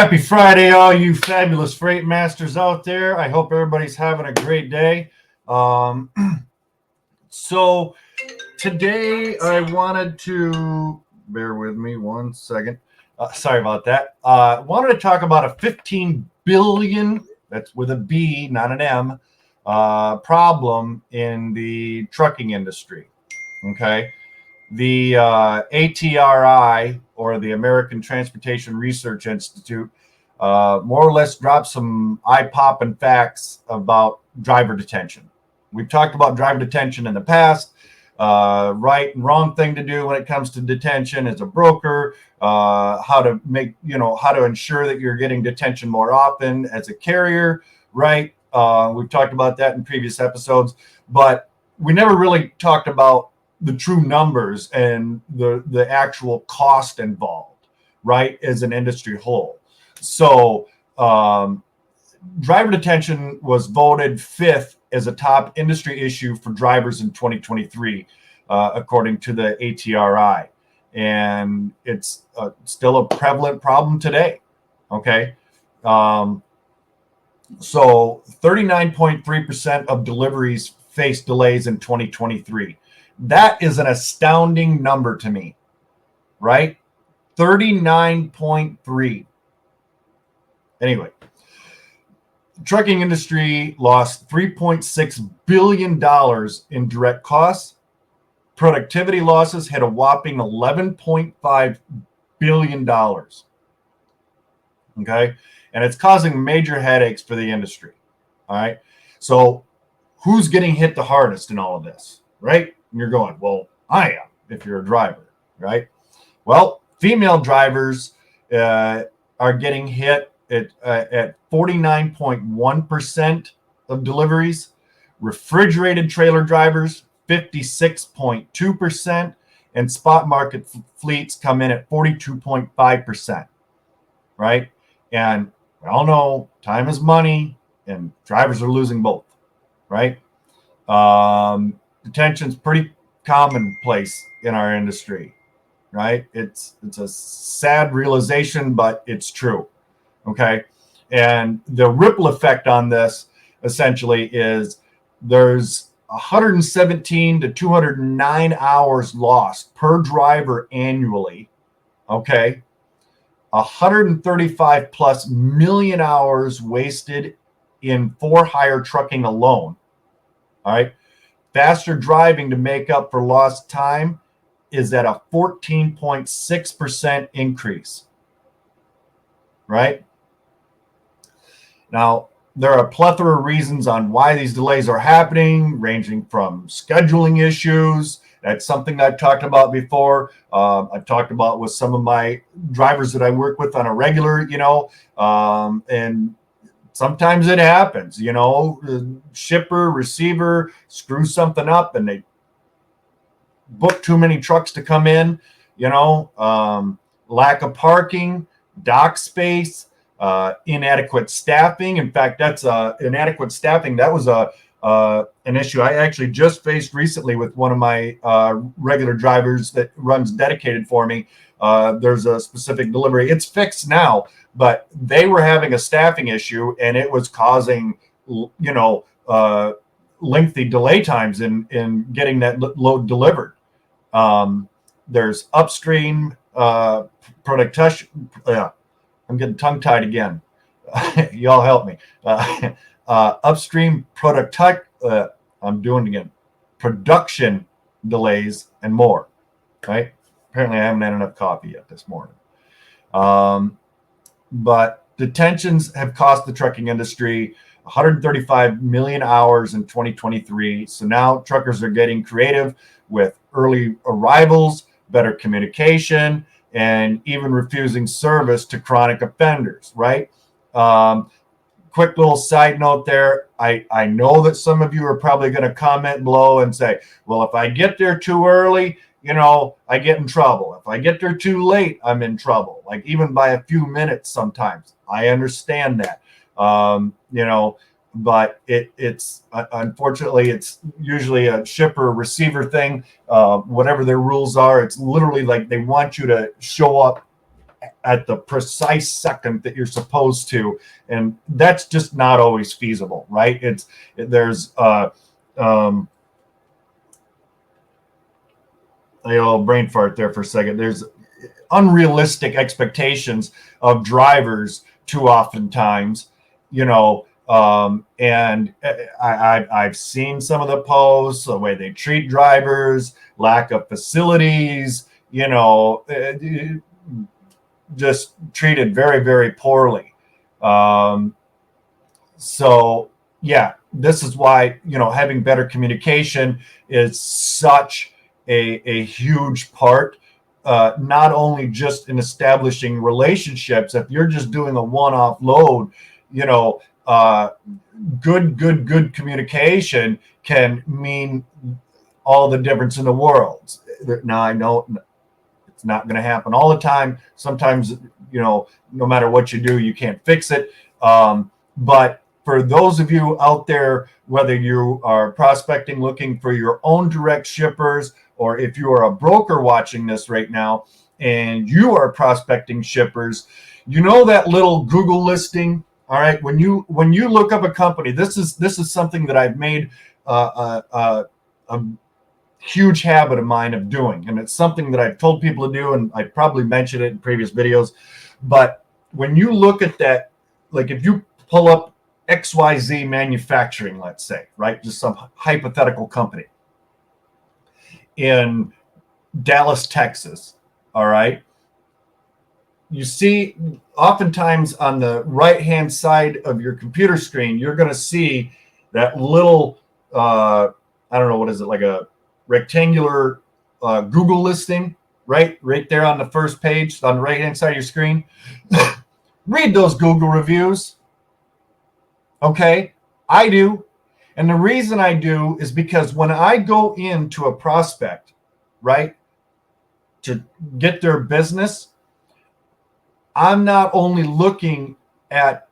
Happy Friday, all you fabulous freight masters out there. I hope everybody's having a great day. So today I wanted to, bear with me one second. Sorry about that. Wanted to talk about a 15 billion, that's with a B, not an M, problem in the trucking industry. Okay. The ATRI, or the American Transportation Research Institute, more or less dropped some eye-popping facts about driver detention. We've talked about driver detention in the past, right and wrong thing to do when it comes to detention as a broker, how to ensure that you're getting detention more often as a carrier, right? We've talked about that in previous episodes, but we never really talked about the true numbers and the actual cost involved, right, as an industry whole. So driver detention was voted 5th as a top industry issue for drivers in 2023, according to the ATRI. And it's still a prevalent problem today, okay? So 39.3% of deliveries faced delays in 2023. That is an astounding number to me, right? 39.3. Anyway, the trucking industry lost $3.6 billion in direct costs. Productivity losses hit a whopping $11.5 billion. Okay? And it's causing major headaches for the industry. All right? So who's getting hit the hardest in all of this, right? And you're going, well, I am, if you're a driver, right? Well, female drivers are getting hit at 49.1% of deliveries. Refrigerated trailer drivers, 56.2%. And spot market fleets come in at 42.5%, right? And we all know time is money, and drivers are losing both, right? Detention's pretty commonplace in our industry, right? It's a sad realization, but it's true. Okay. And the ripple effect on this essentially is there's 117 to 209 hours lost per driver annually. Okay. 135 plus million hours wasted in for-hire trucking alone. All right. Faster driving to make up for lost time is at a 14.6% increase, right? Now, there are a plethora of reasons on why these delays are happening, ranging from scheduling issues. That's something I've talked about before. I've talked about with some of my drivers that I work with on a regular, and sometimes it happens, the shipper, receiver screws something up and they book too many trucks to come in, lack of parking, dock space, inadequate staffing. In fact, that's inadequate staffing. That was an issue I actually just faced recently with one of my regular drivers that runs dedicated for me. There's a specific delivery. It's fixed now, but they were having a staffing issue, and it was causing, lengthy delay times in getting that load delivered. There's upstream production. I'm getting tongue-tied again. Y'all help me. Upstream I'm doing it again. Production delays and more. Right? Apparently, I haven't had enough coffee yet this morning. But detentions have cost the trucking industry 135 million hours in 2023. So now truckers are getting creative with early arrivals, better communication, and even refusing service to chronic offenders, right? Quick little side note there. I know that some of you are probably going to comment below and say, well, if I get there too early, I get in trouble. If I get there too late, I'm in trouble, like even by a few minutes sometimes. I understand that. But it's unfortunately, it's usually a shipper receiver thing. Whatever their rules are, it's literally like they want you to show up at the precise second that you're supposed to, and that's just not always feasible, right? There's brain fart there for a second. There's unrealistic expectations of drivers too oftentimes, and I've seen some of the posts, the way they treat drivers, lack of facilities, just treated very, very poorly. So yeah, this is why, having better communication is such a huge part, not only just in establishing relationships. If you're just doing a one-off load, good communication can mean all the difference in the world. Now, I know it's not going to happen all the time. Sometimes, no matter what you do, you can't fix it. But for those of you out there, whether you are prospecting looking for your own direct shippers, or if you are a broker watching this right now and you are prospecting shippers, that little Google listing. All right, when you look up a company, this is something that I've made a huge habit of mine of doing, and it's something that I've told people to do, and I probably mentioned it in previous videos. But when you look at that, like if you pull up XYZ Manufacturing, let's say, right, just some hypothetical company in Dallas, Texas, all right, you see oftentimes on the right-hand side of your computer screen, you're going to see that little, I don't know, what is it, like a rectangular Google listing, right there on the first page on the right-hand side of your screen. Read those Google reviews. Okay, I do. And the reason I do is because when I go into a prospect, right, to get their business, I'm not only looking at,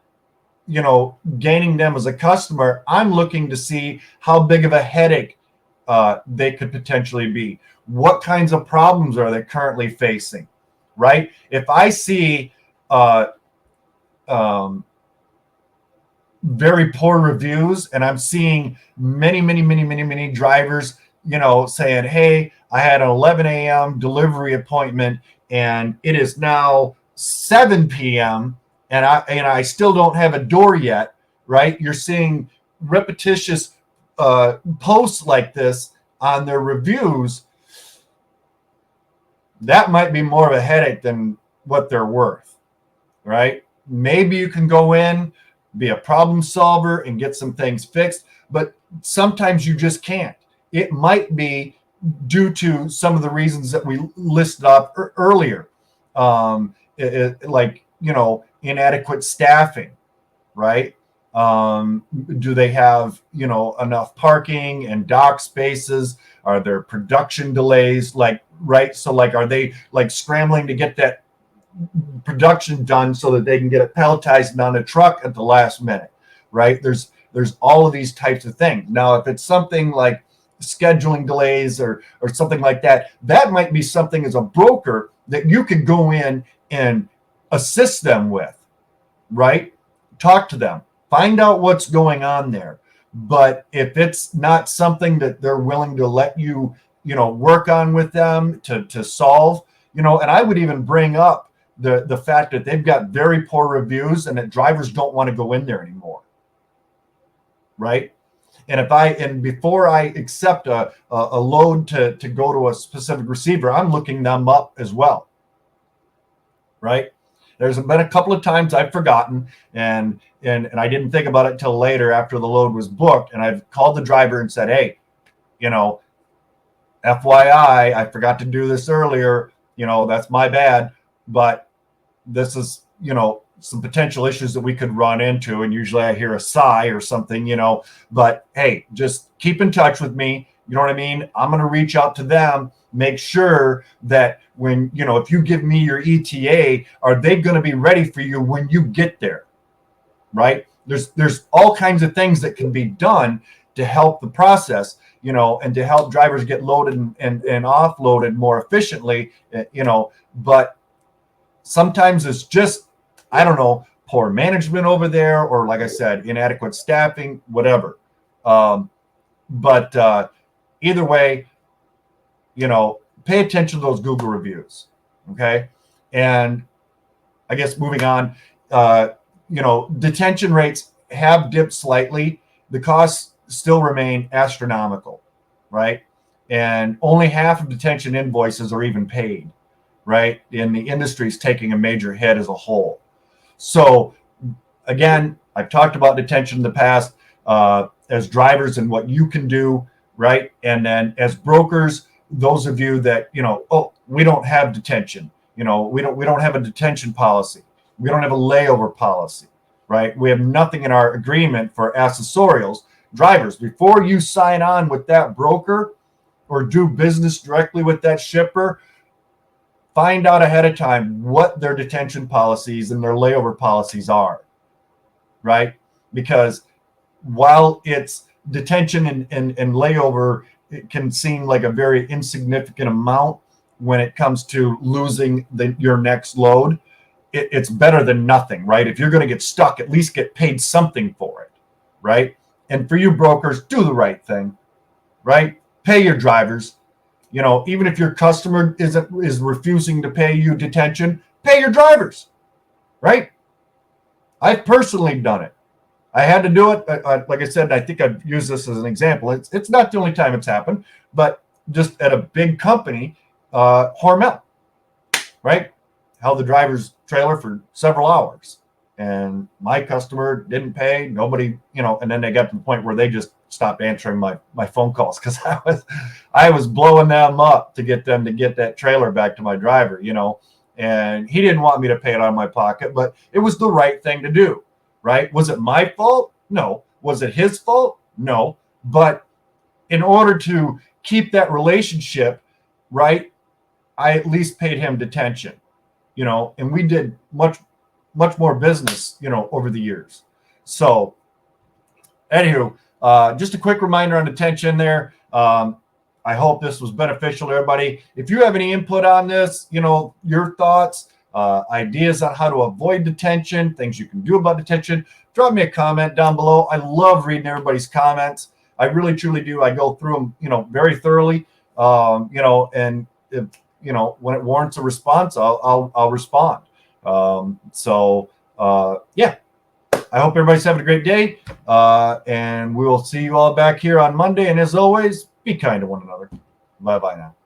gaining them as a customer, I'm looking to see how big of a headache they could potentially be. What kinds of problems are they currently facing, right? If I see very poor reviews, and I'm seeing many drivers, saying, hey, I had an 11 a.m. delivery appointment and it is now 7 p.m. and I still don't have a door yet, right? You're seeing repetitious posts like this on their reviews. That might be more of a headache than what they're worth, right? Maybe you can go in, be a problem solver and get some things fixed, but sometimes you just can't. It might be due to some of the reasons that we listed up earlier, like, inadequate staffing, right? Do they have, enough parking and dock spaces? Are there production delays? Right? So are they scrambling to get that production done so that they can get it palletized on a truck at the last minute, right? There's all of these types of things. Now, if it's something like scheduling delays or something like that, that might be something as a broker that you could go in and assist them with, right? Talk to them, find out what's going on there. But if it's not something that they're willing to let you, work on with them to solve, and I would even bring up the fact that they've got very poor reviews and that drivers don't want to go in there anymore, right? And before I accept a load to go to a specific receiver, I'm looking them up as well, right? There's been a couple of times I've forgotten and I didn't think about it until later after the load was booked, and I've called the driver and said, hey, FYI, I forgot to do this earlier, that's my bad, but this is, some potential issues that we could run into. And usually I hear a sigh or something, but hey, just keep in touch with me. You know what I mean? I'm going to reach out to them, make sure that when, if you give me your ETA, are they going to be ready for you when you get there? Right? There's all kinds of things that can be done to help the process, and to help drivers get loaded and offloaded more efficiently, but Sometimes it's just, I don't know, poor management over there, or like I said, inadequate staffing, whatever. But either way, pay attention to those Google reviews. Okay. And I guess moving on, detention rates have dipped slightly. The costs still remain astronomical, right? And only half of detention invoices are even paid, right? And the industry is taking a major hit as a whole. So again, I've talked about detention in the past as drivers and what you can do, right? And then as brokers, those of you that, we don't have detention. We don't have a detention policy. We don't have a layover policy, right? We have nothing in our agreement for accessorials. Drivers, before you sign on with that broker or do business directly with that shipper, find out ahead of time what their detention policies and their layover policies are, right? Because while it's detention and layover, it can seem like a very insignificant amount when it comes to losing your next load. It's better than nothing, right? If you're going to get stuck, at least get paid something for it, right? And for you brokers, do the right thing, right? Pay your drivers. Even if your customer is refusing to pay you detention, pay your drivers, right? I've personally done it. I had to do it. Like I said, I think I've used this as an example. It's not the only time it's happened, but just at a big company, Hormel, right? Held the driver's trailer for several hours, and my customer didn't pay. Nobody, and then they got to the point where they just stopped answering my phone calls because I was blowing them up to get them to get that trailer back to my driver, and he didn't want me to pay it out of my pocket, but it was the right thing to do, right? Was it my fault? No. Was it his fault? No. But in order to keep that relationship, right, I at least paid him detention, and we did much more business, over the years. So anywho, just a quick reminder on detention there. I hope this was beneficial to everybody. If you have any input on this, your thoughts, ideas on how to avoid detention, things you can do about detention, drop me a comment down below. I love reading everybody's comments. I really, truly do. I go through them, very thoroughly, and if, when it warrants a response, I'll respond. Yeah, I hope everybody's having a great day, and we will see you all back here on Monday. And as always, be kind to one another. Bye-bye now.